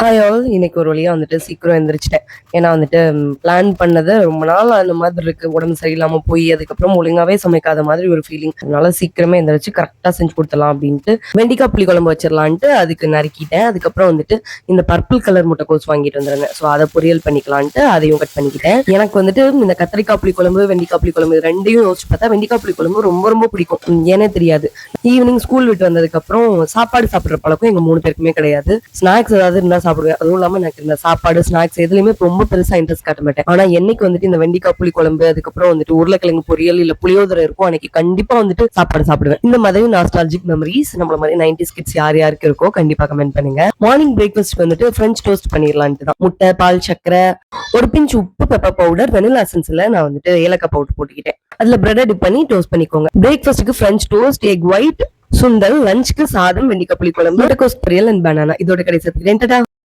Hi all. இன்னைக்கு ஒரு வழியா வந்துட்டு சீக்கிரம் எந்திரிச்சிட்டேன். ஏன்னா வந்துட்டு பிளான் பண்ணது ரொம்ப நாள் அந்த மாதிரி இருக்கு. உடம்பு சரியில்லாம போய் அதுக்கப்புறம் ஒழுங்காவே சமைக்காத மாதிரி ஒரு ஃபீலிங். அதனால சீக்கிரமே எந்திரிச்சு கரெக்டா செஞ்சு கொடுத்துடலாம் அப்படின்ட்டு வெண்டைக்காய் புளி குழம்பு வச்சிடலான்ட்டு அதுக்கு நறுக்கிட்டேன். அதுக்கப்புறம் வந்துட்டு இந்த பர்பிள் கலர் முட்டைக்கோஸ் வாங்கிட்டு வந்திருந்தேன். ஸோ அதை பொரியல் பண்ணிக்கலான்ட்டு அதையும் கட் பண்ணிக்கிட்டேன். எனக்கு வந்துட்டு இந்த கத்திரிக்காய் புளி குழம்பு வெண்டைக்காய் புளி குழம்பு ரெண்டையும் யோசிச்சு பார்த்தா வெண்டைக்காய் புளி குழம்பு ரொம்ப ரொம்ப பிடிக்கும். ஏனே தெரியாது. ஈவினிங் ஸ்கூல் விட்டு வந்ததுக்கு அப்புறம் சாப்பாடு சாப்பிடுற பழக்கம் எங்க 3 பேருக்குமே கிடையாது. ஸ்நாக்ஸ் ஏதாவது இருந்தா சாப்பிடுவேன். அதுவும் இல்லாம எனக்கு இந்த சாப்பாடு ஸ்நாக்ஸ் எதுலயுமே ரொம்ப பெருசா இன்ட்ரெஸ்ட் காட்ட மாட்டேன். ஆனா என்னைக்கு வந்துட்டு இந்த வெண்டைக்காய் புளி குழம்பு அதுக்கப்புறம் வந்துட்டு உருளைக்கிழங்கு பொரியல் இல்ல புளியோதரை இருக்கும் அன்னைக்கு கண்டிப்பா வந்துட்டு சாப்பாடு சாப்பிடுவேன். இந்த மாதிரி நாஸ்டாலஜிக் மெமரிஸ் நம்மள மாதிரி 90s கிட்ஸ் யார் யாருக்கு இருக்கோ கண்டிப்பா கமெண்ட் பண்ணுங்க. மார்னிங் பிரேக்ஃபாஸ்ட் வந்துட்டு ஃப்ரெஞ்ச் டோஸ்ட் பண்ணிடலான்ட்டு தான். முட்டை, பால், சக்கரை, ஒரு பிஞ்ச் உப்பு, பெப்பர் பவுடர், வெனிலா எசன்ஸ்ல நான் வந்துட்டு ஏலக்காய் பவுடர் போட்டுக்கிட்டேன். அதுல பிரெட் டிப் பண்ணி டோஸ்ட் பண்ணிக்கோங்க. பிரேக்ஃபாஸ்ட்டுக்கு ஃப்ரெஞ்ச் டோஸ்ட், எக் ஒயிட், சுண்டல், லஞ்சுக்கு சாதம், வெண்டைக்காய் புளி குழம்பு, முட்டைக்கோஸ் பொரியல் அண்ட் பனானா. இதோட கடைசி